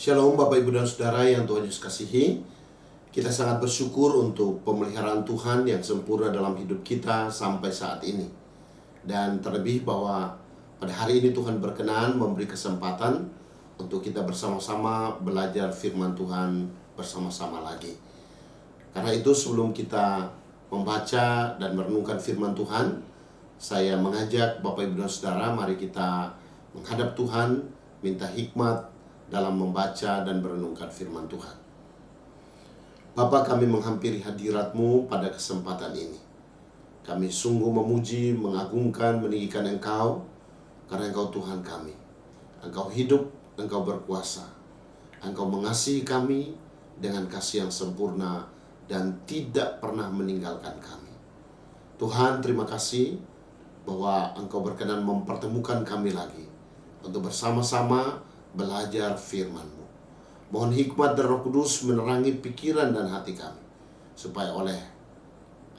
Shalom Bapak Ibu dan Saudara yang Tuhan Yesus kasihi. Kita sangat bersyukur untuk pemeliharaan Tuhan yang sempurna dalam hidup kita sampai saat ini. Dan terlebih bahwa pada hari ini Tuhan berkenan memberi kesempatan untuk kita bersama-sama belajar firman Tuhan bersama-sama lagi. Karena itu sebelum kita membaca dan merenungkan firman Tuhan, saya mengajak Bapak Ibu dan Saudara, mari kita menghadap Tuhan, minta hikmat dalam membaca dan merenungkan firman Tuhan. Bapa, kami menghampiri hadirat-Mu pada kesempatan ini. Kami sungguh memuji, mengagungkan, meninggikan Engkau, karena Engkau Tuhan kami. Engkau hidup, Engkau berkuasa. Engkau mengasihi kami dengan kasih yang sempurna dan tidak pernah meninggalkan kami. Tuhan, terima kasih bahwa Engkau berkenan mempertemukan kami lagi untuk bersama-sama belajar firman-Mu. Mohon hikmat dan Roh Kudus menerangi pikiran dan hati kami, supaya oleh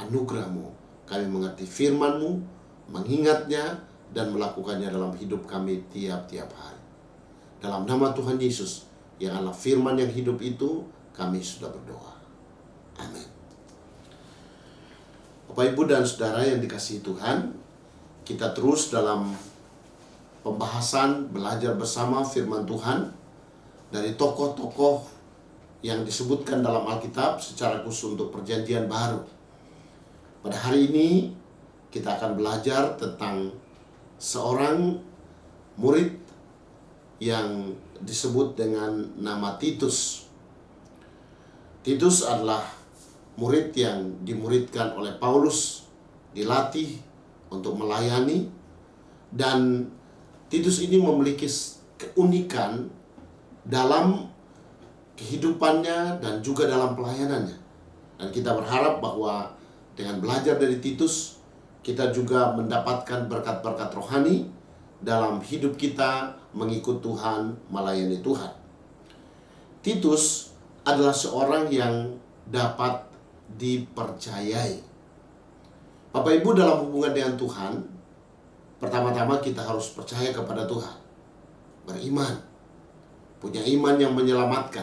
anugerah-Mu kami mengerti firman-Mu, mengingatnya dan melakukannya dalam hidup kami tiap-tiap hari. Dalam nama Tuhan Yesus yang adalah firman yang hidup itu, kami sudah berdoa. Amin. Bapak, Ibu, dan Saudara yang dikasihi Tuhan, kita terus dalam pembahasan belajar bersama firman Tuhan dari tokoh-tokoh yang disebutkan dalam Alkitab secara khusus untuk perjanjian baru. Pada hari ini kita akan belajar tentang seorang murid yang disebut dengan nama Titus. Titus adalah murid yang dimuridkan oleh Paulus, dilatih untuk melayani, dan Titus ini memiliki keunikan dalam kehidupannya dan juga dalam pelayanannya. Dan kita berharap bahwa dengan belajar dari Titus, kita juga mendapatkan berkat-berkat rohani dalam hidup kita mengikut Tuhan, melayani Tuhan. Titus adalah seorang yang dapat dipercayai. Bapak Ibu, dalam hubungan dengan Tuhan, pertama-tama kita harus percaya kepada Tuhan, beriman, punya iman yang menyelamatkan.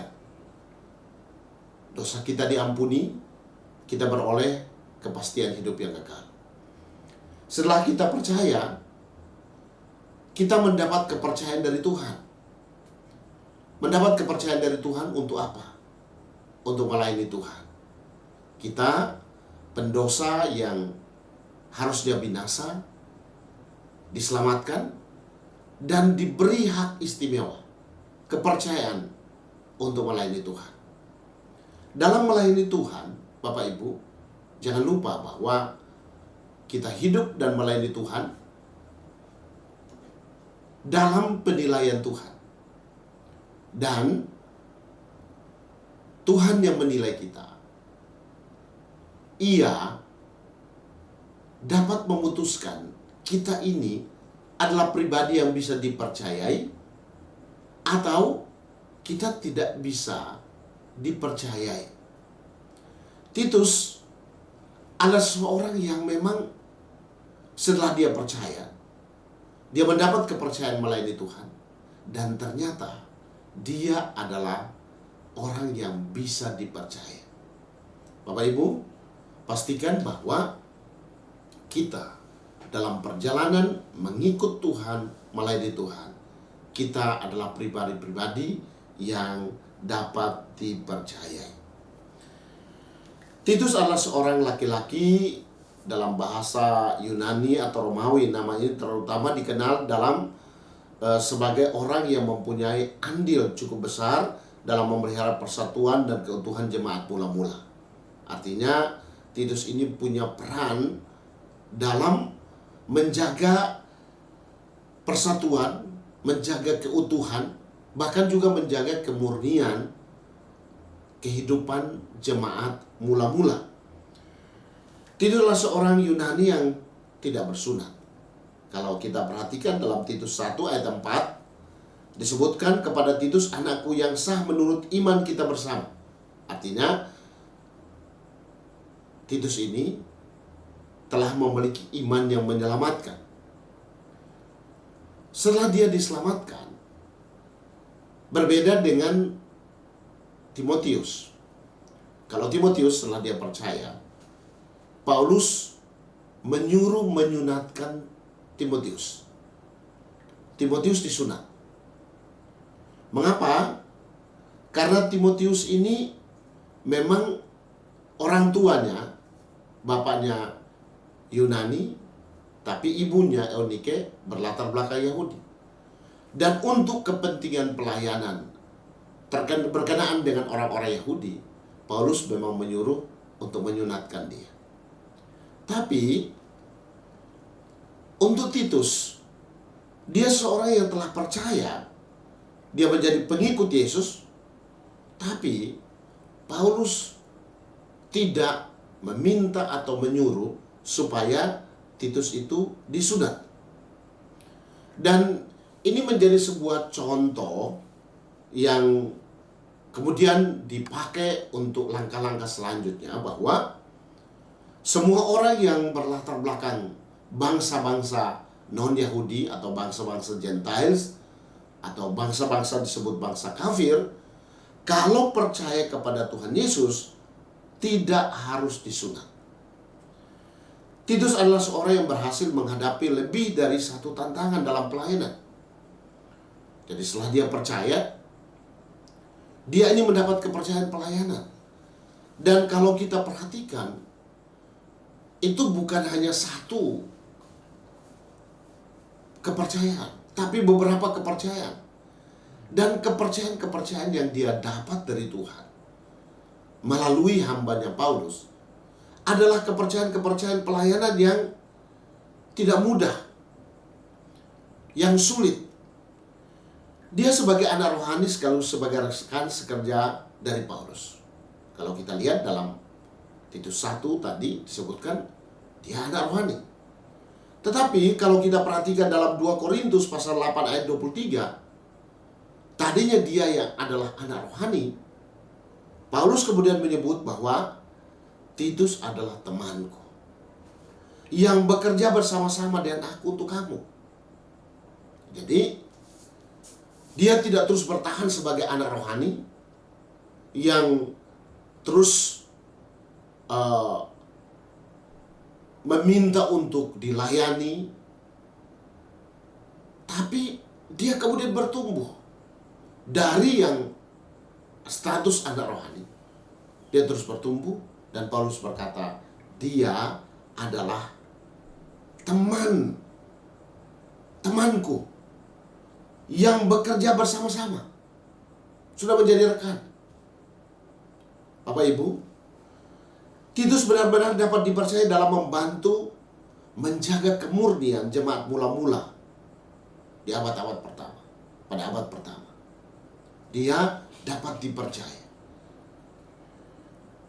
Dosa kita diampuni, kita beroleh kepastian hidup yang kekal. Setelah kita percaya, kita mendapat kepercayaan dari Tuhan. Mendapat kepercayaan dari Tuhan untuk apa? Untuk melayani Tuhan. Kita pendosa yang harusnya binasa, diselamatkan dan diberi hak istimewa, kepercayaan untuk melayani Tuhan. Dalam melayani Tuhan, Bapak Ibu, jangan lupa bahwa kita hidup dan melayani Tuhan dalam penilaian Tuhan. Dan Tuhan yang menilai kita. Ia dapat memutuskan kita ini adalah pribadi yang bisa dipercayai atau kita tidak bisa dipercayai. Titus adalah seorang yang memang setelah dia percaya, dia mendapat kepercayaan melayani Tuhan, dan ternyata dia adalah orang yang bisa dipercaya. Bapak Ibu, pastikan bahwa kita dalam perjalanan mengikut Tuhan, melayani Tuhan, kita adalah pribadi-pribadi yang dapat dipercayai. Titus adalah seorang laki-laki, dalam bahasa Yunani atau Romawi namanya terutama dikenal dalam sebagai orang yang mempunyai andil cukup besar dalam memelihara persatuan dan keutuhan jemaat mula-mula. Artinya Titus ini punya peran dalam menjaga persatuan, menjaga keutuhan, bahkan juga menjaga kemurnian kehidupan jemaat mula-mula. Titus adalah seorang Yunani yang tidak bersunat. Kalau kita perhatikan dalam Titus 1 ayat 4, disebutkan kepada Titus, anakku yang sah menurut iman kita bersama. Artinya Titus ini telah memiliki iman yang menyelamatkan. Setelah dia diselamatkan, Berbeda dengan Timotius. Kalau Timotius setelah dia percaya, Paulus menyuruh menyunatkan Timotius. Timotius disunat. Mengapa? Karena Timotius ini memang orang tuanya, bapaknya Yunani, tapi ibunya Eunike berlatar belakang Yahudi. Dan untuk kepentingan pelayanan berkenaan dengan orang-orang Yahudi, Paulus memang menyuruh untuk menyunatkan dia. Tapi untuk Titus, dia seorang yang telah percaya, dia menjadi pengikut Yesus, tapi Paulus tidak meminta atau menyuruh supaya Titus itu disunat. Dan ini menjadi sebuah contoh yang kemudian dipakai untuk langkah-langkah selanjutnya, bahwa semua orang yang berlatar belakang bangsa-bangsa non-Yahudi atau bangsa-bangsa Gentiles atau bangsa-bangsa disebut bangsa kafir, kalau percaya kepada Tuhan Yesus, tidak harus disunat. Titus adalah seorang yang berhasil menghadapi lebih dari satu tantangan dalam pelayanan. Jadi setelah dia percaya, dia ini mendapat kepercayaan pelayanan. Dan kalau kita perhatikan, itu bukan hanya satu kepercayaan, tapi beberapa kepercayaan. Dan kepercayaan-kepercayaan yang dia dapat dari Tuhan melalui hambanya Paulus adalah kepercayaan-kepercayaan pelayanan yang tidak mudah, yang sulit. Dia sebagai anak rohani sekaligus sebagai rekan sekerja dari Paulus. Kalau kita lihat dalam Titus 1 tadi disebutkan dia anak rohani. Tetapi kalau kita perhatikan dalam 2 Korintus pasal 8 ayat 23, tadinya dia yang adalah anak rohani, Paulus kemudian menyebut bahwa Titus adalah temanku yang bekerja bersama-sama dengan aku untuk kamu. Jadi dia tidak terus bertahan sebagai anak rohani yang terus meminta untuk dilayani, tapi dia kemudian bertumbuh dari yang status anak rohani. Dia terus bertumbuh, dan Paulus berkata, dia adalah temanku yang bekerja bersama-sama, sudah menjadi rekan. Bapak Ibu, Titus benar-benar dapat dipercaya dalam membantu menjaga kemurnian jemaat mula-mula di abad-abad pertama. Pada abad pertama, dia dapat dipercaya.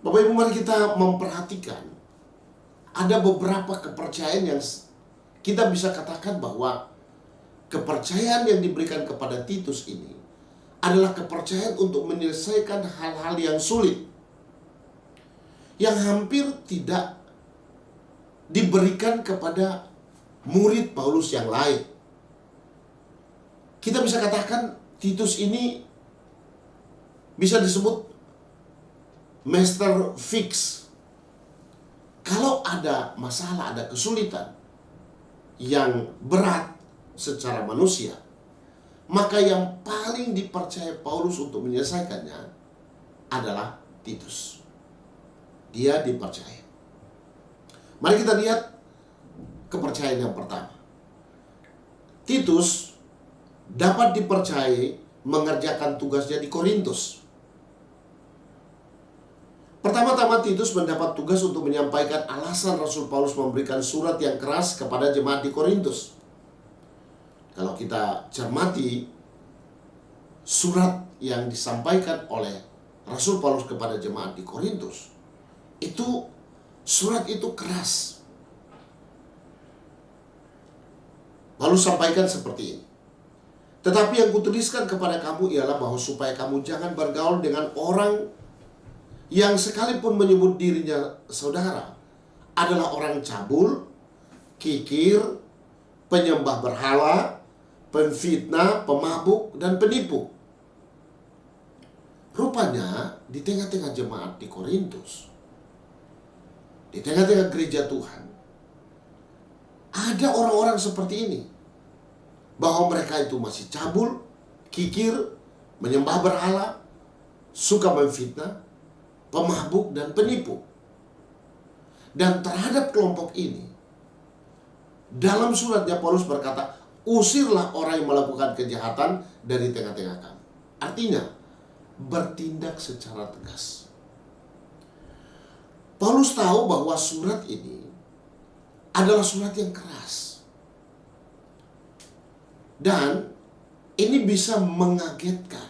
Bapak Ibu, mari kita memperhatikan ada beberapa kepercayaan yang kita bisa katakan bahwa kepercayaan yang diberikan kepada Titus ini adalah kepercayaan untuk menyelesaikan hal-hal yang sulit, yang hampir tidak diberikan kepada murid Paulus yang lain. Kita bisa katakan Titus ini bisa disebut master fix. Kalau ada masalah, ada kesulitan yang berat secara manusia, maka yang paling dipercaya Paulus untuk menyelesaikannya adalah Titus. Dia dipercaya. Mari kita lihat kepercayaan yang pertama. Titus dapat dipercayai mengerjakan tugasnya di Korintus. Pertama-tama Titus mendapat tugas untuk menyampaikan alasan Rasul Paulus memberikan surat yang keras kepada jemaat di Korintus. Kalau kita cermati surat yang disampaikan oleh Rasul Paulus kepada jemaat di Korintus, surat itu keras. Paulus sampaikan seperti ini. Tetapi yang kutuliskan kepada kamu ialah bahwa supaya kamu jangan bergaul dengan orang yang sekalipun menyebut dirinya saudara adalah orang cabul, kikir, penyembah berhala, pemfitnah, pemabuk, dan penipu. rupanya di tengah-tengah jemaat di Korintus, di tengah-tengah gereja Tuhan, ada orang-orang seperti ini. Bahwa mereka itu masih cabul, kikir, menyembah berhala, suka memfitnah, pemabuk, dan penipu. Dan terhadap kelompok ini, dalam suratnya Paulus berkata, usirlah orang yang melakukan kejahatan dari tengah-tengah kamu. Artinya, bertindak secara tegas. Paulus tahu bahwa surat ini adalah surat yang keras. Dan ini bisa mengagetkan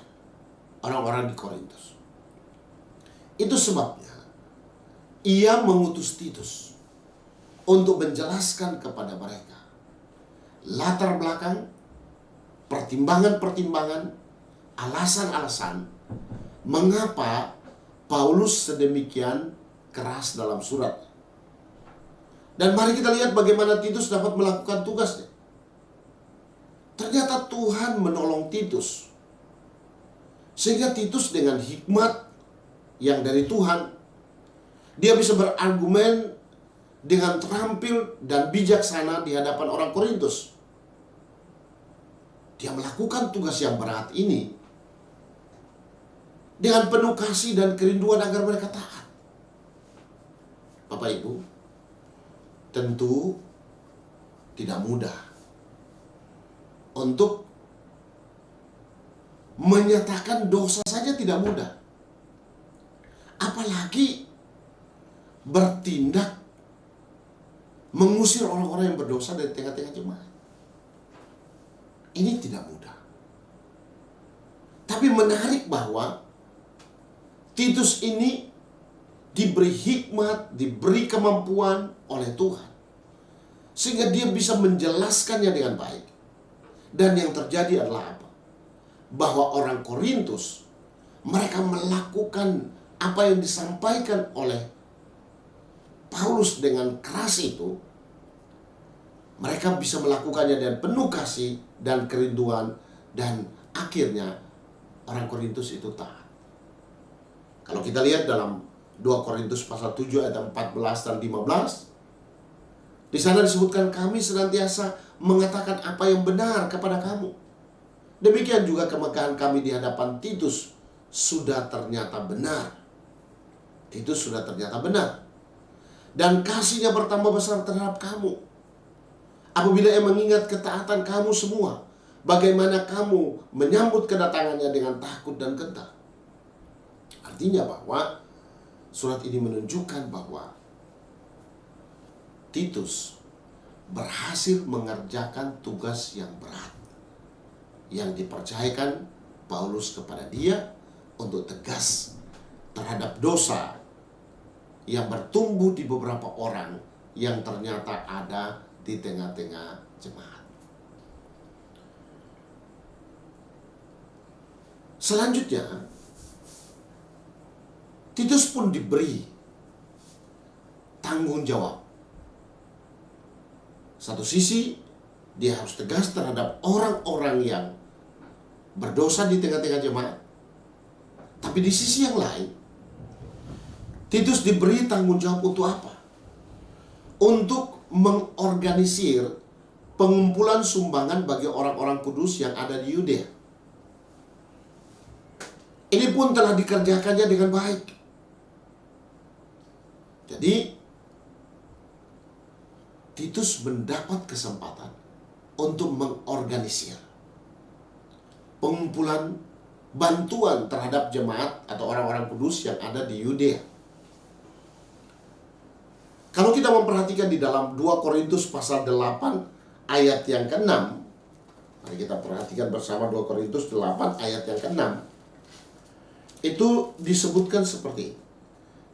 orang-orang di Korintus. Itu sebabnya ia mengutus Titus untuk menjelaskan kepada mereka latar belakang, pertimbangan-pertimbangan, alasan-alasan mengapa Paulus sedemikian keras dalam surat. Dan mari kita lihat bagaimana Titus dapat melakukan tugasnya. Ternyata Tuhan menolong Titus. Sehingga Titus dengan hikmat yang dari Tuhan, dia bisa berargumen dengan terampil dan bijaksana di hadapan orang Korintus. Dia melakukan tugas yang berat ini dengan penuh kasih dan kerinduan agar mereka taat. Bapak Ibu, tentu tidak mudah untuk menyatakan dosa saja tidak mudah. Apalagi bertindak mengusir orang-orang yang berdosa dari tengah-tengah jemaat. Ini tidak mudah. Tapi menarik bahwa Titus ini diberi hikmat, diberi kemampuan oleh Tuhan. Sehingga dia bisa menjelaskannya dengan baik. Dan yang terjadi adalah apa? Bahwa orang Korintus, mereka melakukan apa yang disampaikan oleh Paulus dengan keras itu. Mereka bisa melakukannya dengan penuh kasih dan kerinduan. Dan akhirnya orang Korintus itu taat. Kalau kita lihat dalam 2 Korintus pasal 7 ayat 14 dan 15, di sana disebutkan kami senantiasa mengatakan apa yang benar kepada kamu. Demikian juga kemegahan kami di hadapan Titus sudah ternyata benar. Titus sudah ternyata benar. Dan kasihnya bertambah besar terhadap kamu. Apabila ia mengingat ketaatan kamu semua, bagaimana kamu menyambut kedatangannya dengan takut dan gentar. Artinya bahwa surat ini menunjukkan bahwa Titus berhasil mengerjakan tugas yang berat yang dipercayakan Paulus kepada dia untuk tegas terhadap dosa yang bertumbuh di beberapa orang yang ternyata ada di tengah-tengah jemaat. Selanjutnya, Titus pun diberi tanggung jawab. Satu sisi, dia harus tegas terhadap orang-orang yang berdosa di tengah-tengah jemaat. Tapi di sisi yang lain, Titus diberi tanggung jawab untuk apa? Untuk mengorganisir pengumpulan sumbangan bagi orang-orang kudus yang ada di Yudea. Ini pun telah dikerjakannya dengan baik. Jadi, Titus mendapat kesempatan untuk mengorganisir pengumpulan bantuan terhadap jemaat atau orang-orang kudus yang ada di Yudea. Kalau kita memperhatikan di dalam 2 Korintus pasal 8 ayat yang ke-6, mari kita perhatikan bersama 2 Korintus 8 ayat yang ke-6. Itu disebutkan seperti ini.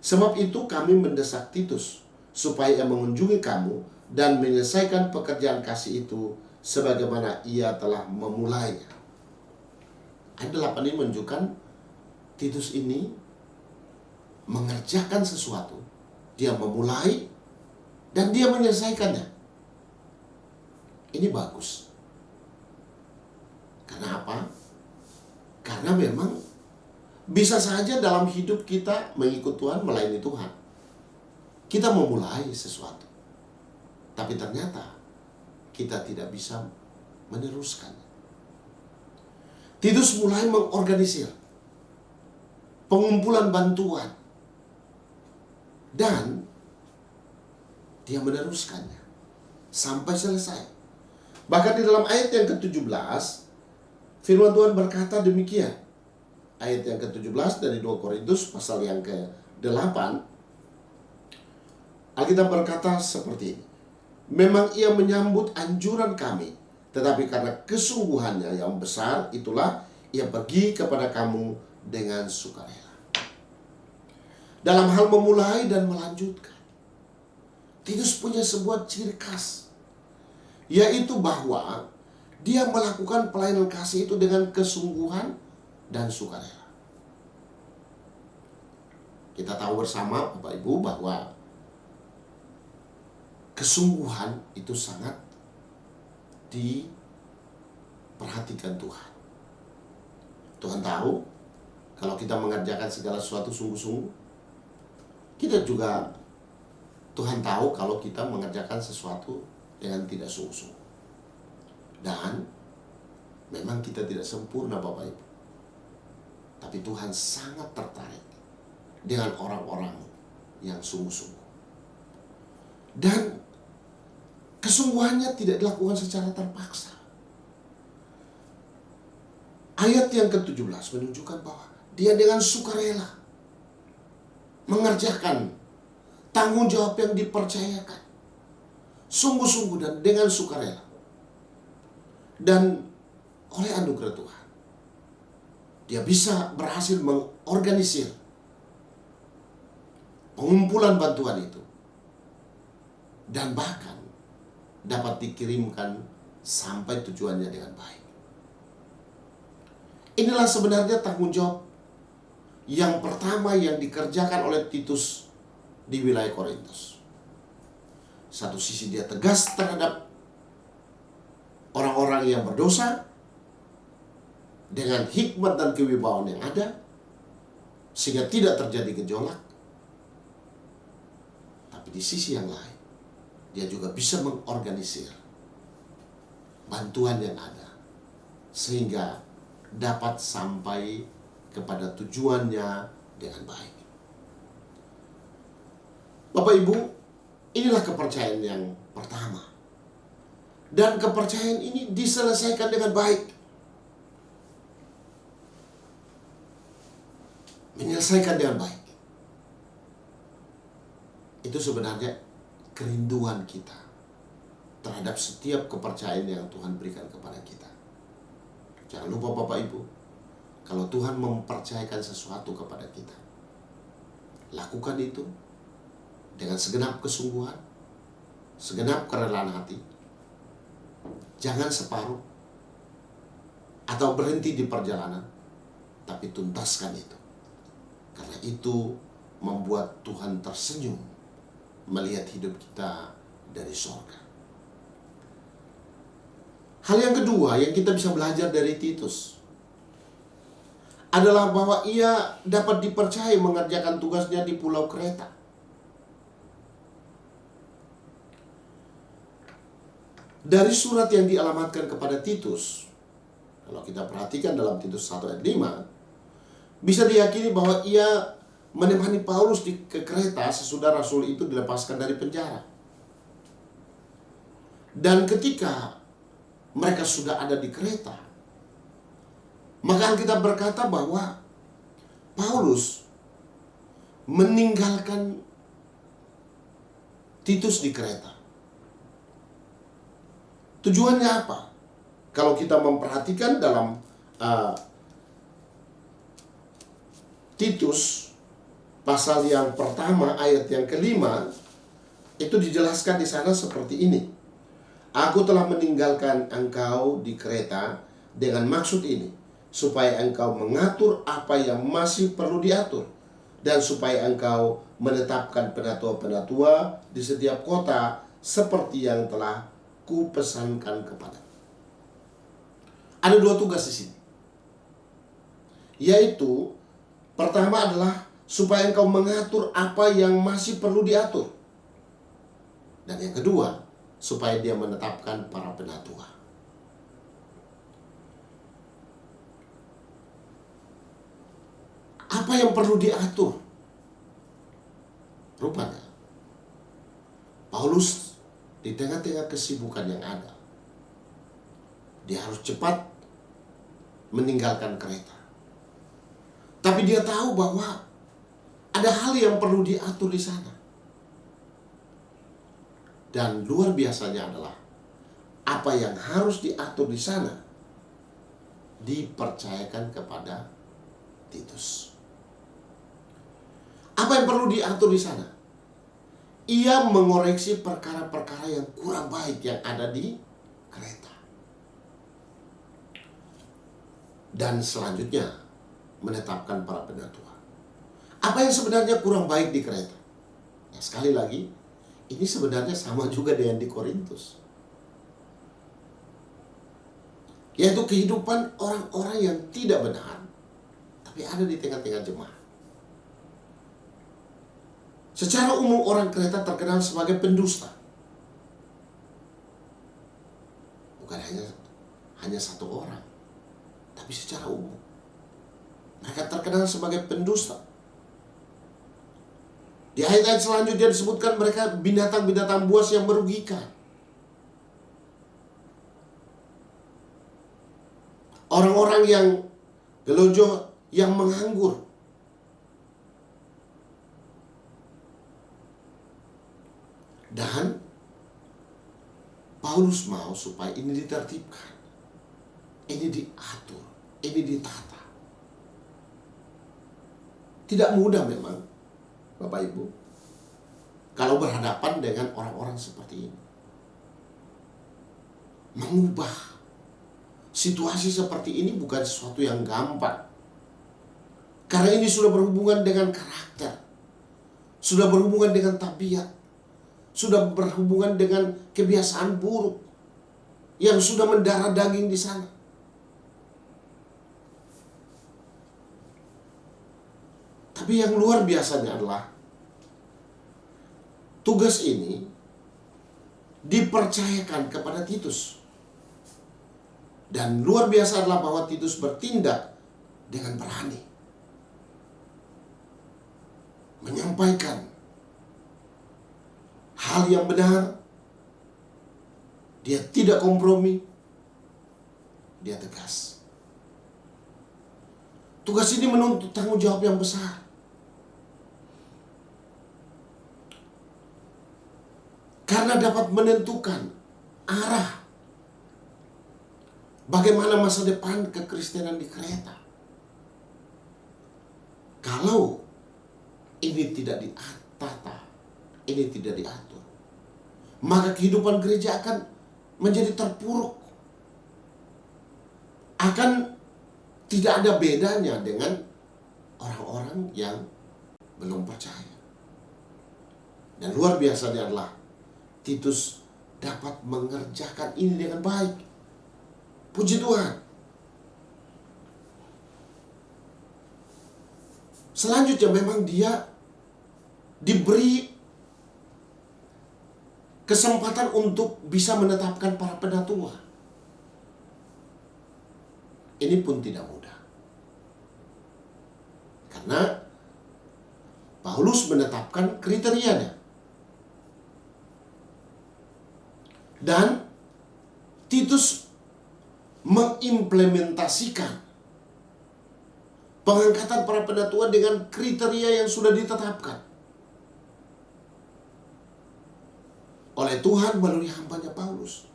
Sebab itu kami mendesak Titus supaya ia mengunjungi kamu dan menyelesaikan pekerjaan kasih itu sebagaimana ia telah memulainya. Ayat 8 ini menunjukkan Titus ini mengerjakan sesuatu. Dia memulai dan dia menyelesaikannya. Ini bagus. Karena apa? Karena memang Bisa saja dalam hidup kita mengikut Tuhan, melayani Tuhan, kita memulai sesuatu, tapi ternyata kita tidak bisa meneruskannya. Titus mulai mengorganisir pengumpulan bantuan, dan dia meneruskannya sampai selesai. Bahkan di dalam ayat yang ke-17, firman Tuhan berkata demikian. Ayat yang ke-17 dari 2 Korintus pasal yang ke-8, Alkitab berkata seperti ini. Memang ia menyambut anjuran kami, tetapi karena kesungguhannya yang besar, itulah ia pergi kepada kamu dengan sukarela. Dalam hal memulai dan melanjutkan, Titus punya sebuah ciri khas, yaitu bahwa dia melakukan pelayanan kasih itu dengan kesungguhan dan sukarela. Kita tahu bersama Bapak Ibu bahwa kesungguhan itu sangat diperhatikan Tuhan. Tuhan tahu kalau kita mengerjakan segala sesuatu sungguh-sungguh. Kita juga, Tuhan tahu kalau kita mengerjakan sesuatu dengan tidak sungguh-sungguh. Dan memang kita tidak sempurna Bapak Ibu. Tapi Tuhan sangat tertarik dengan orang-orang yang sungguh-sungguh. Dan kesungguhannya tidak dilakukan secara terpaksa. Ayat yang ke-17 menunjukkan bahwa dia dengan sukarela mengerjakan tanggung jawab yang dipercayakan, sungguh-sungguh dan dengan sukarela. Dan oleh anugerah Tuhan, dia bisa berhasil mengorganisir pengumpulan bantuan itu, dan bahkan dapat dikirimkan sampai tujuannya dengan baik. Inilah sebenarnya tanggung jawab yang pertama yang dikerjakan oleh Titus di wilayah Korintus. Satu sisi dia tegas terhadap orang-orang yang berdosa dengan hikmat dan kewibawaan yang ada, sehingga tidak terjadi gejolak. Tapi di sisi yang lain, dia juga bisa mengorganisir bantuan yang ada, sehingga dapat sampai kepada tujuannya dengan baik. Bapak Ibu, inilah kepercayaan yang pertama. Dan kepercayaan ini diselesaikan dengan baik. Menyelesaikan dengan baik. Itu sebenarnya kerinduan kita terhadap setiap kepercayaan yang Tuhan berikan kepada kita. Jangan lupa Bapak Ibu, kalau Tuhan mempercayakan sesuatu kepada kita, lakukan itu dengan segenap kesungguhan, segenap kerelaan hati. Jangan separuh atau berhenti di perjalanan, tapi tuntaskan itu. Karena itu membuat Tuhan tersenyum melihat hidup kita dari sorga. Hal yang kedua yang kita bisa belajar dari Titus adalah bahwa ia dapat dipercaya mengerjakan tugasnya di Pulau Kreta. Dari surat yang dialamatkan kepada Titus, kalau kita perhatikan dalam Titus 1 ayat 5, bisa diyakini bahwa ia menemani Paulus ke Kreta sesudah Rasul itu dilepaskan dari penjara. Dan ketika mereka sudah ada di Kreta, maka Alkitab berkata bahwa Paulus meninggalkan Titus di Kreta. Tujuannya apa? Kalau kita memperhatikan dalam Titus pasal yang pertama ayat yang kelima, itu dijelaskan di sana seperti ini. Aku telah meninggalkan engkau di Kreta dengan maksud ini, supaya engkau mengatur apa yang masih perlu diatur, dan supaya engkau menetapkan penatua-penatua di setiap kota seperti yang telah kupesankan kepada. Ada dua tugas di sini, yaitu Pertama adalah supaya engkau mengatur apa yang masih perlu diatur. Dan yang kedua, supaya dia menetapkan para penatua. Apa yang perlu diatur? Rupanya, Paulus di tengah-tengah kesibukan yang ada, dia harus cepat meninggalkan Kreta. Tapi dia tahu bahwa ada hal yang perlu diatur di sana. Dan luar biasanya adalah apa yang harus diatur di sana dipercayakan kepada Titus. Apa yang perlu diatur di sana? Ia mengoreksi perkara-perkara yang kurang baik yang ada di Kreta. Dan selanjutnya menetapkan para penatua. Apa yang sebenarnya kurang baik di Kreta? Ya, sekali lagi, ini sebenarnya sama juga dengan di Korintus. Yaitu kehidupan orang-orang yang tidak benar, tapi ada di tengah-tengah jemaat. Secara umum orang Kreta terkenal sebagai pendusta. Bukan hanya satu orang, tapi secara umum. Mereka terkenal sebagai pendusta. Di ayat-ayat selanjutnya disebutkan mereka binatang-binatang buas yang merugikan. Orang-orang yang gelojoh, yang menganggur. Dan Paulus mau supaya ini ditertibkan, ini diatur, ini ditata. Tidak mudah memang, Bapak Ibu, kalau berhadapan dengan orang-orang seperti ini. Mengubah situasi seperti ini bukan sesuatu yang gampang. Karena ini sudah berhubungan dengan karakter, sudah berhubungan dengan tabiat, sudah berhubungan dengan kebiasaan buruk yang sudah mendarah daging di sana. Tapi yang luar biasanya adalah tugas ini dipercayakan kepada Titus. Dan luar biasa adalah bahwa Titus bertindak dengan berani. Menyampaikan hal yang benar. Dia tidak kompromi. Dia tegas. Tugas ini menuntut tanggung jawab yang besar. Karena dapat menentukan arah bagaimana masa depan kekristenan di Kreta. Kalau ini tidak ditata, ini tidak diatur, maka kehidupan gereja akan menjadi terpuruk. Akan tidak ada bedanya dengan orang-orang yang belum percaya. Dan luar biasanya adalah Titus dapat mengerjakan ini dengan baik. Puji Tuhan. Selanjutnya memang dia diberi kesempatan untuk bisa menetapkan para penatua. Ini pun tidak mudah. Karena Paulus menetapkan kriterianya. Dan Titus mengimplementasikan pengangkatan para penatua dengan kriteria yang sudah ditetapkan oleh Tuhan melalui hambanya Paulus.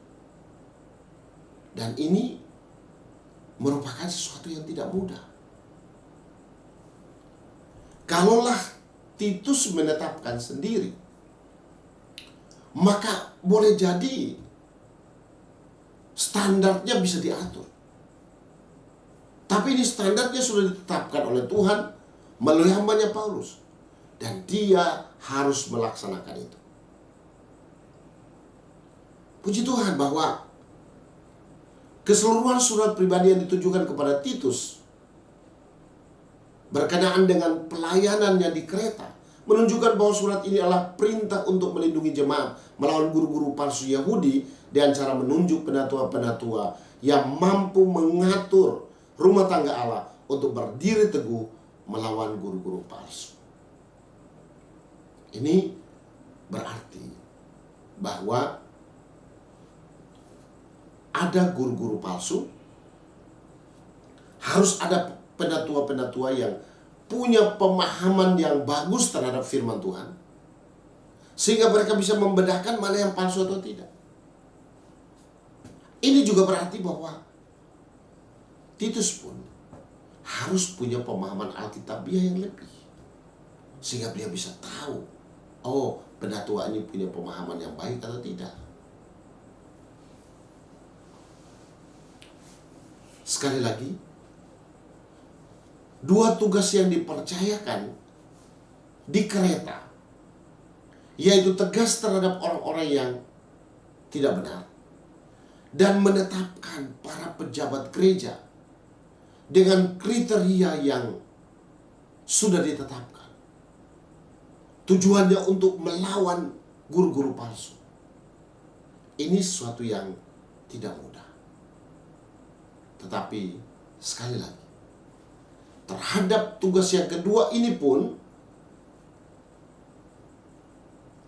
Dan ini merupakan sesuatu yang tidak mudah. Kalaulah Titus menetapkan sendiri, maka boleh jadi standarnya bisa diatur. Tapi ini standarnya sudah ditetapkan oleh Tuhan melalui hambanya Paulus. Dan dia harus melaksanakan itu. Puji Tuhan bahwa keseluruhan surat pribadi yang ditujukan kepada Titus berkenaan dengan pelayanannya di Kreta, menunjukkan bahwa surat ini adalah perintah untuk melindungi jemaat melawan guru-guru palsu Yahudi dengan cara menunjuk penatua-penatua yang mampu mengatur rumah tangga Allah untuk berdiri teguh melawan guru-guru palsu. Ini berarti bahwa ada guru-guru palsu, harus ada penatua-penatua yang punya pemahaman yang bagus terhadap firman Tuhan, sehingga mereka bisa membedakan mana yang palsu atau tidak. Ini juga berarti bahwa Titus pun harus punya pemahaman Alkitabiah yang lebih, sehingga dia bisa tahu, oh, penatua ini punya pemahaman yang baik atau tidak. Sekali lagi, dua tugas yang dipercayakan di Kreta, yaitu tegas terhadap orang-orang yang tidak benar dan menetapkan para pejabat gereja dengan kriteria yang sudah ditetapkan. Tujuannya untuk melawan guru-guru palsu. Ini sesuatu yang tidak mudah. Tetapi sekali lagi, terhadap tugas yang kedua ini pun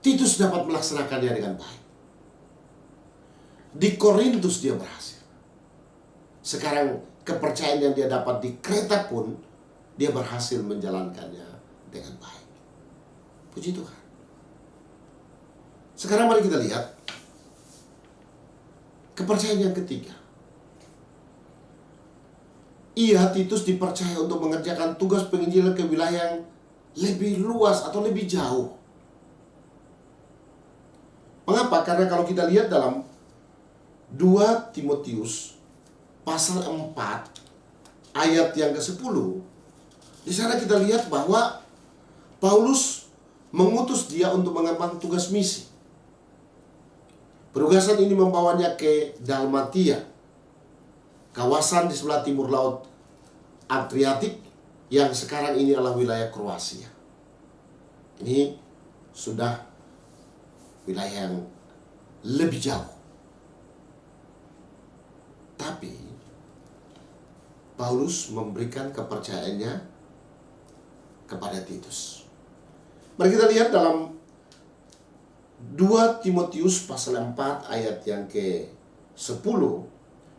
Titus dapat melaksanakannya dengan baik. Di Korintus dia berhasil. Sekarang kepercayaan yang dia dapat di Kreta pun dia berhasil menjalankannya dengan baik. Puji Tuhan. Sekarang mari kita lihat kepercayaan yang ketiga. Titus dipercaya untuk mengerjakan tugas penginjilan ke wilayah yang lebih luas atau lebih jauh. Mengapa? Karena kalau kita lihat dalam 2 Timotius pasal 4 ayat yang ke-10, di sana kita lihat bahwa Paulus mengutus dia untuk mengemban tugas misi. Penugasan ini membawanya ke Dalmatia, kawasan di sebelah timur laut Adriatik yang sekarang ini adalah wilayah Kroasia. Ini sudah wilayah yang lebih jauh. Tapi Paulus memberikan kepercayaannya kepada Titus. Mari kita lihat dalam 2 Timotius pasal 4 ayat yang ke-10.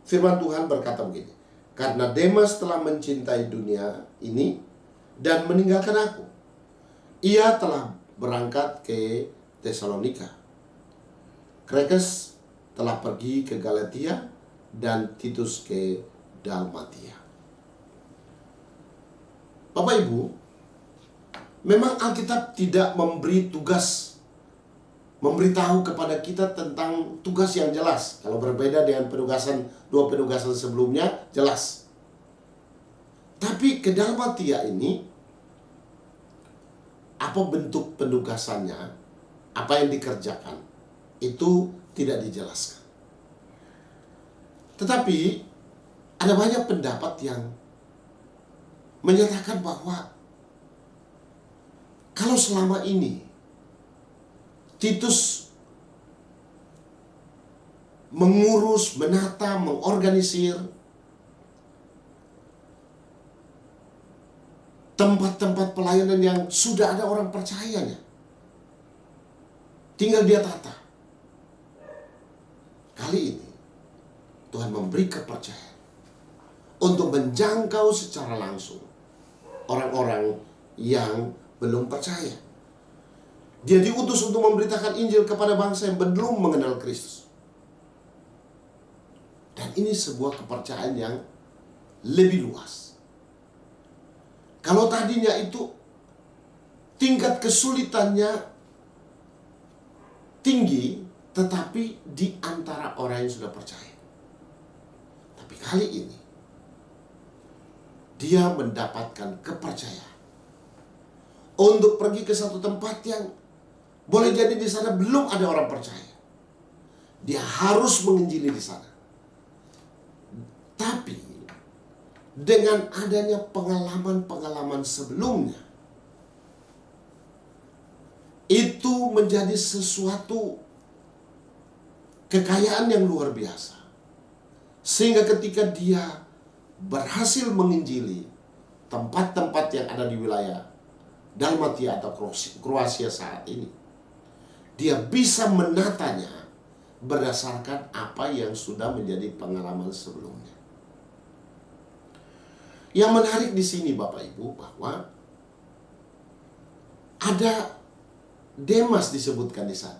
Firman Tuhan berkata begini, karena Demas telah mencintai dunia ini dan meninggalkan aku. Ia telah berangkat ke Tesalonika. Krekes telah pergi ke Galatia dan Titus ke Dalmatia. Bapak Ibu, memang Alkitab tidak memberi tugas, memberitahu kepada kita tentang tugas yang jelas. Kalau berbeda dengan dua penugasan sebelumnya, jelas. Tapi ke Dalmatia ini, apa bentuk penugasannya, apa yang dikerjakan, itu tidak dijelaskan. Tetapi ada banyak pendapat yang menyatakan bahwa kalau selama ini Titus mengurus, menata, mengorganisir tempat-tempat pelayanan yang sudah ada orang percayanya, tinggal dia tata. Kali ini Tuhan memberi kepercayaan untuk menjangkau secara langsung orang-orang yang belum percaya. Dia diutus untuk memberitakan Injil kepada bangsa yang belum mengenal Kristus. Dan ini sebuah kepercayaan yang lebih luas. Kalau tadinya itu tingkat kesulitannya tinggi, tetapi di antara orang yang sudah percaya. Tapi kali ini dia mendapatkan kepercayaan untuk pergi ke satu tempat yang boleh jadi di sana belum ada orang percaya. Dia harus menginjili di sana. Tapi dengan adanya pengalaman-pengalaman sebelumnya, itu menjadi sesuatu kekayaan yang luar biasa. Sehingga ketika dia berhasil menginjili tempat-tempat yang ada di wilayah Dalmatia atau Kroasia saat ini, dia bisa menatanya berdasarkan apa yang sudah menjadi pengalaman sebelumnya. Yang menarik di sini Bapak Ibu, bahwa ada Demas disebutkan di sana.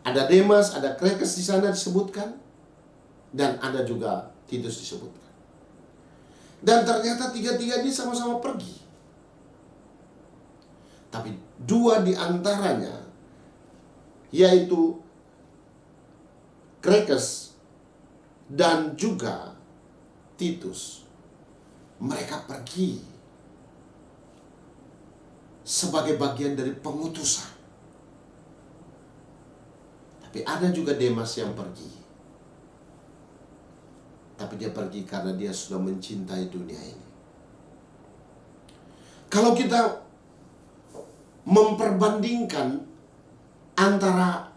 Ada Demas, ada Krekes di sana disebutkan, dan ada juga Titus disebutkan. Dan ternyata tiga-tiga ini sama-sama pergi. Tapi dua di antaranya, yaitu Krekes dan juga Titus, mereka pergi sebagai bagian dari pengutusan. Tapi ada juga Demas yang pergi. Tapi dia pergi karena dia sudah mencintai dunia ini. Kalau kita memperbandingkan antara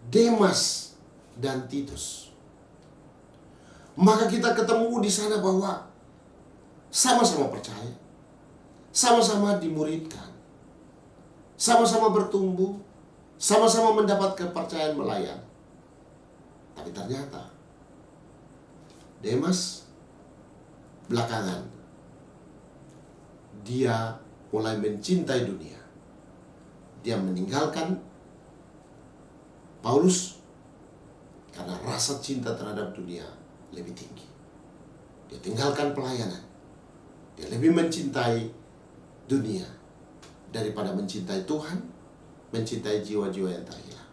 Demas dan Titus, maka kita ketemu di sana bahwa sama-sama percaya, sama-sama dimuridkan, sama-sama bertumbuh, sama-sama mendapat kepercayaan melayani. Tapi ternyata Demas belakangan dia mulai mencintai dunia. Dia meninggalkan Paulus karena rasa cinta terhadap dunia lebih tinggi. Dia tinggalkan pelayanan. Dia lebih mencintai dunia daripada mencintai Tuhan, mencintai jiwa-jiwa yang tak hilang.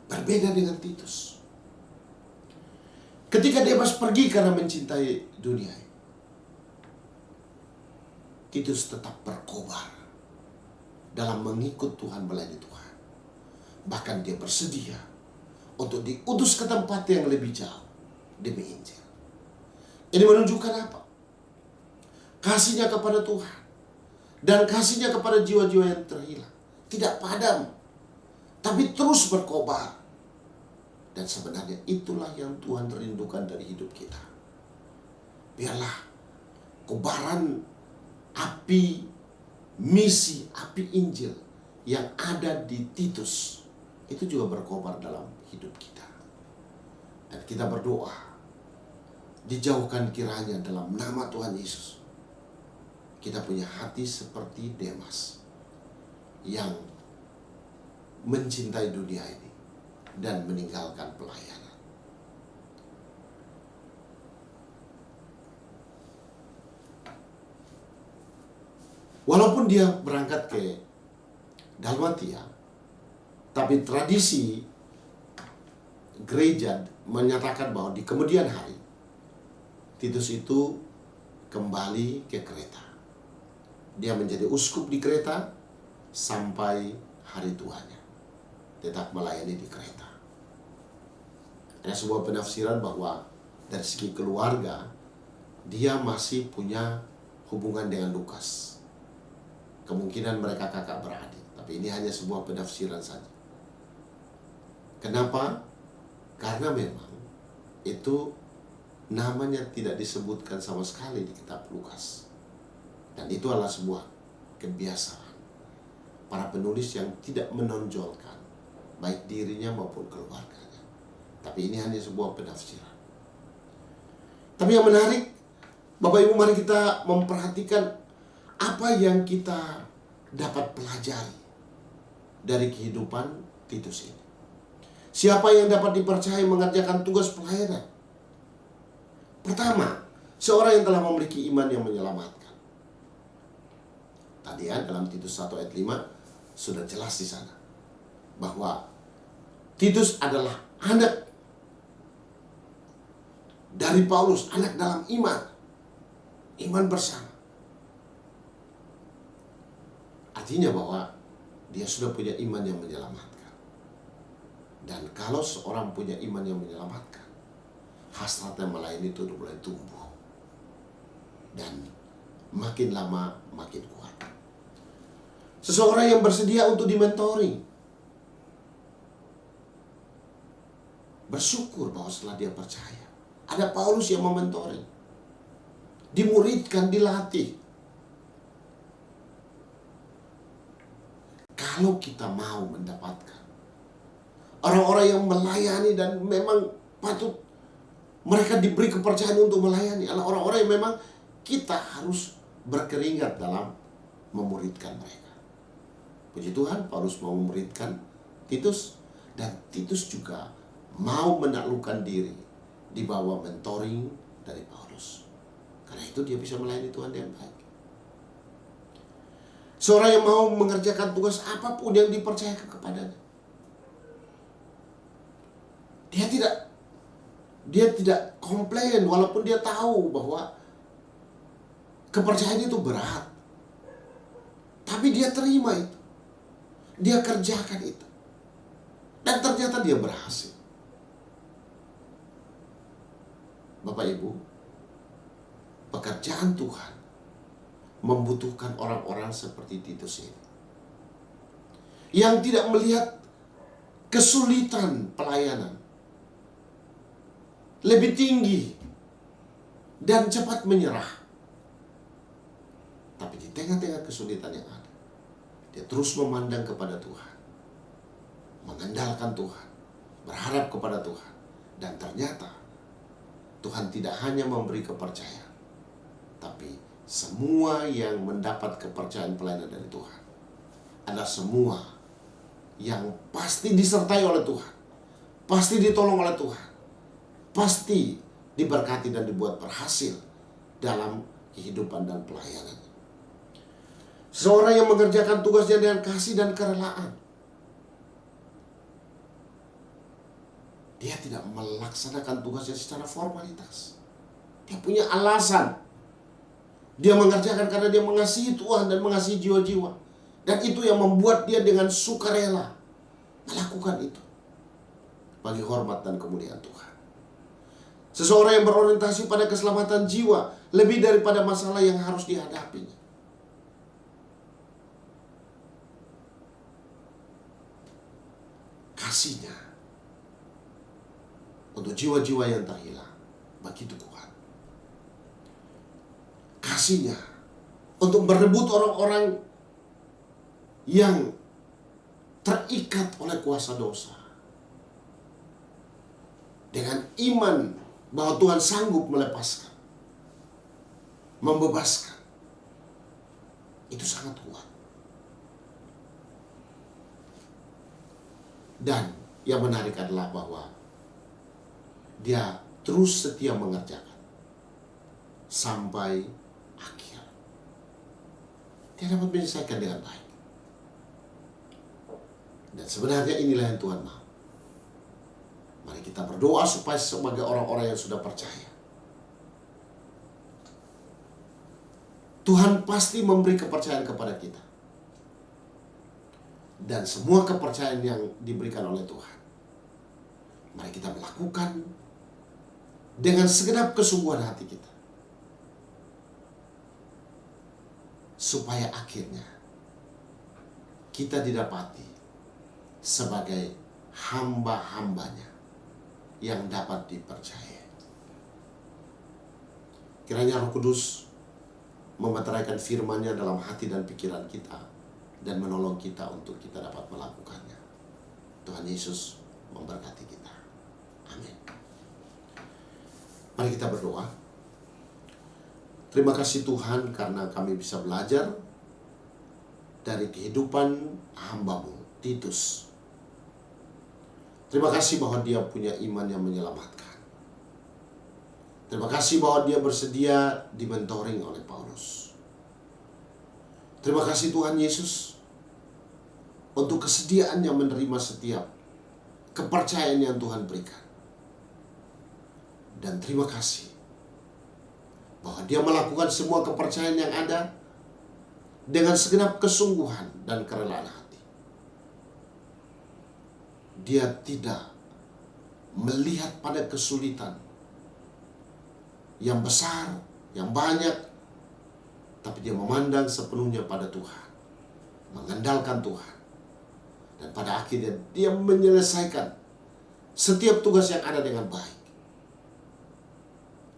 Berbeda dengan Titus. Ketika Demas pergi karena mencintai dunia, Titus tetap berkobar dalam mengikut Tuhan, melayani Tuhan. Bahkan dia bersedia untuk diutus ke tempat yang lebih jauh demi Injil. Ini menunjukkan apa? Kasihnya kepada Tuhan dan kasihnya kepada jiwa-jiwa yang terhilang tidak padam, tapi terus berkobar. Dan sebenarnya itulah yang Tuhan rindukan dari hidup kita. Biarlah kobaran api misi, api Injil yang ada di Titus itu juga berkobar dalam hidup kita. Dan kita berdoa, dijauhkan kiranya dalam nama Tuhan Yesus kita punya hati seperti Demas yang mencintai dunia ini dan meninggalkan pelayanan. Walaupun dia berangkat ke Dalmatia, tapi tradisi gereja menyatakan bahwa di kemudian hari Titus itu kembali ke Kreta. Dia menjadi uskup di Kreta sampai hari tuanya, tetap melayani di Kreta. Ada sebuah penafsiran bahwa dari segi keluarga dia masih punya hubungan dengan Lukas. Kemungkinan mereka kakak beradik, tapi ini hanya sebuah penafsiran saja. Kenapa? Karena memang itu namanya tidak disebutkan sama sekali di kitab Lukas. Dan itu adalah sebuah kebiasaan para penulis yang tidak menonjolkan baik dirinya maupun keluarganya. Tapi ini hanya sebuah penafsiran. Tapi yang menarik, Bapak Ibu, mari kita memperhatikan apa yang kita dapat pelajari dari kehidupan Titus ini. Siapa yang dapat dipercaya mengerjakan tugas pelayanan? Pertama, seorang yang telah memiliki iman yang menyelamatkan. Tadi ya, dalam Titus 1 ayat 5 sudah jelas di sana bahwa Titus adalah anak dari Paulus, anak dalam iman. Iman bersama. Artinya bahwa dia sudah punya iman yang menyelamatkan. Dan kalau seorang punya iman yang menyelamatkan, hasratnya melayani itu mulai tumbuh. dan makin lama makin kuat. Seseorang yang bersedia untuk dimentoring, bersyukur bahwa setelah dia percaya, ada Paulus yang mementoring, dimuridkan, dilatih. Kalau kita mau mendapatkan orang-orang yang melayani dan memang patut mereka diberi kepercayaan untuk melayani, adalah orang-orang yang memang kita harus berkeringat dalam memuridkan mereka. Puji Tuhan, Paulus mau memuridkan Titus, dan Titus juga mau menaklukkan diri di bawah mentoring dari Paulus. Karena itu dia bisa melayani Tuhan dengan baik. Seorang yang mau mengerjakan tugas apapun yang dipercayakan kepadanya, dia tidak komplain walaupun dia tahu bahwa kepercayaan itu berat. Tapi dia terima itu. Dia kerjakan itu. Dan ternyata dia berhasil. Bapak Ibu, pekerjaan Tuhan membutuhkan orang-orang seperti Titus ini, yang tidak melihat kesulitan pelayanan, lebih tinggi dan cepat menyerah. Tapi di tengah-tengah kesulitan yang ada, dia terus memandang kepada Tuhan, mengandalkan Tuhan, berharap kepada Tuhan. Dan ternyata Tuhan tidak hanya memberi kepercayaan, tapi semua yang mendapat kepercayaan pelayanan dari Tuhan adalah semua yang pasti disertai oleh Tuhan, pasti ditolong oleh Tuhan, pasti diberkati dan dibuat berhasil dalam kehidupan dan pelayanan. Seorang yang mengerjakan tugasnya dengan kasih dan kerelaan, dia tidak melaksanakan tugasnya secara formalitas. Dia punya alasan. Dia mengerjakan karena dia mengasihi Tuhan dan mengasihi jiwa-jiwa. Dan itu yang membuat dia dengan sukarela melakukan itu bagi hormat dan kemuliaan Tuhan. Seseorang yang berorientasi pada keselamatan jiwa lebih daripada masalah yang harus dihadapinya. Kasihnya untuk jiwa-jiwa yang terhilang begitu kuat. Kasihnya untuk merebut orang-orang yang terikat oleh kuasa dosa, dengan iman bahwa Tuhan sanggup melepaskan, membebaskan. Itu sangat kuat. Dan yang menarik adalah bahwa dia terus setia mengerjakan sampai akhir. Dia dapat menyelesaikan dengan baik. Dan sebenarnya inilah yang Tuhan mau. Mari kita berdoa supaya sebagai orang-orang yang sudah percaya, Tuhan pasti memberi kepercayaan kepada kita. Dan semua kepercayaan yang diberikan oleh Tuhan, mari kita melakukan dengan segenap kesungguhan hati kita, supaya akhirnya kita didapati sebagai hamba-hambanya yang dapat dipercaya. Kiranya Roh Kudus memeteraikan firman-Nya dalam hati dan pikiran kita, dan menolong kita untuk kita dapat melakukannya. Tuhan Yesus memberkati kita. Amin. Mari kita berdoa. Terima kasih Tuhan karena kami bisa belajar dari kehidupan hamba-Mu, Titus. Terima kasih bahwa dia punya iman yang menyelamatkan. Terima kasih bahwa dia bersedia dimentoring oleh Paulus. Terima kasih Tuhan Yesus untuk kesediaannya menerima setiap kepercayaan yang Tuhan berikan. Dan terima kasih bahwa dia melakukan semua kepercayaan yang ada dengan segenap kesungguhan dan kerelaan hati. Dia tidak melihat pada kesulitan yang besar, yang banyak, tapi dia memandang sepenuhnya pada Tuhan, mengandalkan Tuhan. Dan pada akhirnya dia menyelesaikan setiap tugas yang ada dengan baik.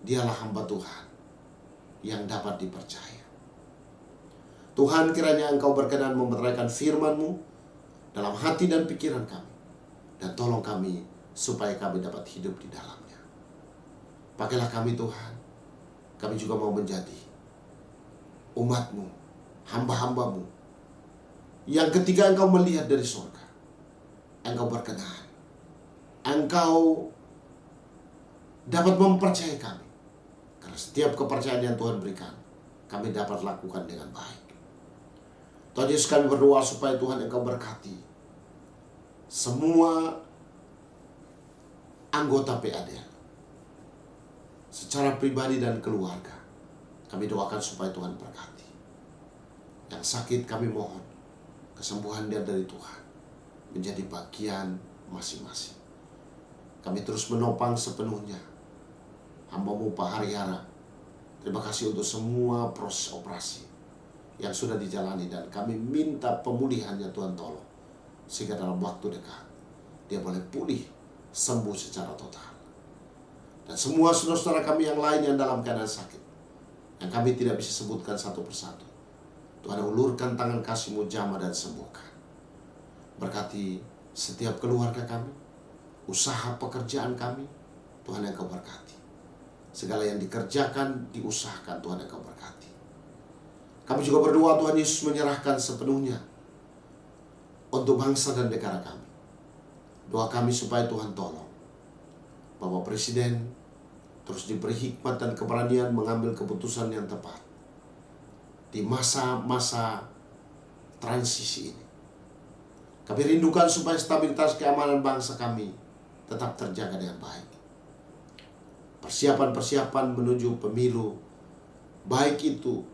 Dialah hamba Tuhan yang dapat dipercaya. Tuhan, kiranya Engkau berkenan memeteraikan firman-Mu dalam hati dan pikiran kami. Dan tolong kami supaya kami dapat hidup di dalamnya. Pakailah kami Tuhan. Kami juga mau menjadi umat-Mu, hamba-hamba-Mu, yang ketika Engkau melihat dari surga, Engkau berkenan. Engkau dapat mempercayai kami. Karena setiap kepercayaan yang Tuhan berikan, kami dapat lakukan dengan baik. Tuhan Yesus, kami berdoa supaya Tuhan Engkau berkati semua anggota PADL secara pribadi dan keluarga. Kami doakan supaya Tuhan berkati. Yang sakit kami mohon kesembuhan dia dari Tuhan menjadi bagian masing-masing. Kami terus menopang sepenuhnya hamba-Mu Pak Haryara. Terima kasih untuk semua proses operasi yang sudah dijalani, dan kami minta pemulihannya Tuhan tolong. Sehingga dalam waktu dekat dia boleh pulih, sembuh secara total. Dan semua saudara-saudara kami yang lain yang dalam keadaan sakit, yang kami tidak bisa sebutkan satu persatu, Tuhan ulurkan tangan kasih-Mu jamah dan sembuhkan. Berkati setiap keluarga kami, usaha pekerjaan kami, Tuhan Engkau berkati. Segala yang dikerjakan, diusahakan, Tuhan Engkau berkati. Kami juga berdoa Tuhan Yesus menyerahkan sepenuhnya untuk bangsa dan negara kami. Doa kami supaya Tuhan tolong Bapak Presiden terus diberi hikmat dan keberanian mengambil keputusan yang tepat di masa-masa transisi ini. Kami rindukan supaya stabilitas keamanan bangsa kami tetap terjaga dengan baik. Persiapan-persiapan menuju pemilu, baik itu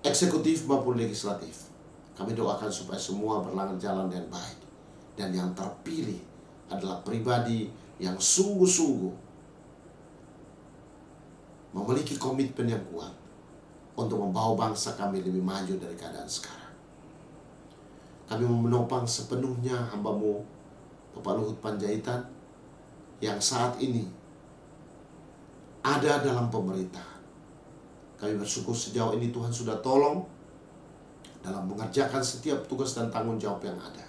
eksekutif maupun legislatif, kami doakan supaya semua berjalan dengan baik. Dan yang terpilih adalah pribadi yang sungguh-sungguh memiliki komitmen yang kuat untuk membawa bangsa kami lebih maju dari keadaan sekarang. Kami menopang sepenuhnya hamba-Mu Bapak Luhut Panjaitan yang saat ini ada dalam pemerintahan. Kami bersyukur sejauh ini Tuhan sudah tolong dalam mengerjakan setiap tugas dan tanggung jawab yang ada.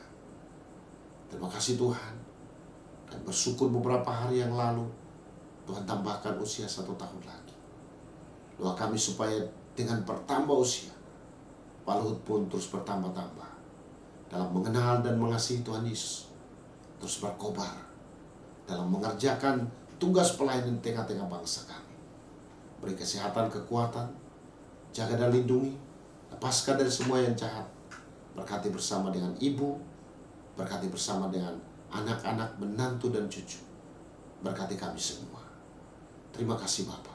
Terima kasih Tuhan. Dan bersyukur beberapa hari yang lalu Tuhan tambahkan usia 1 tahun lagi. Doa kami supaya dengan bertambah usia, Pak Luhut pun terus bertambah-tambah dalam mengenal dan mengasihi Tuhan Yesus, terus berkobar dalam mengerjakan tugas pelayanan di tengah-tengah bangsa kami. Beri kesehatan, kekuatan, jaga dan lindungi, lepaskan dari semua yang jahat. Berkati bersama dengan ibu, berkati bersama dengan anak-anak, menantu dan cucu. Berkati kami semua. Terima kasih Bapa.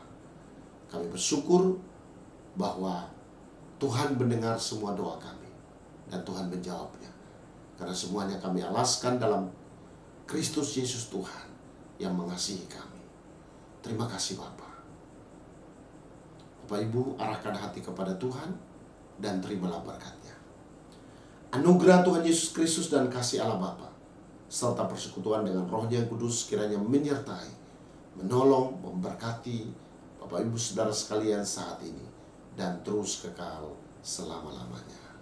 Kami bersyukur bahwa Tuhan mendengar semua doa kami dan Tuhan menjawabnya. Karena semuanya kami alaskan dalam Kristus Yesus Tuhan yang mengasihi kami. Terima kasih Bapa. Bapak Ibu, arahkan hati kepada Tuhan dan terimalah berkat-Nya. Anugerah Tuhan Yesus Kristus dan kasih Allah Bapa serta persekutuan dengan Roh-Nya yang kudus kiranya menyertai, menolong, memberkati Bapak Ibu saudara sekalian saat ini dan terus kekal selama-lamanya.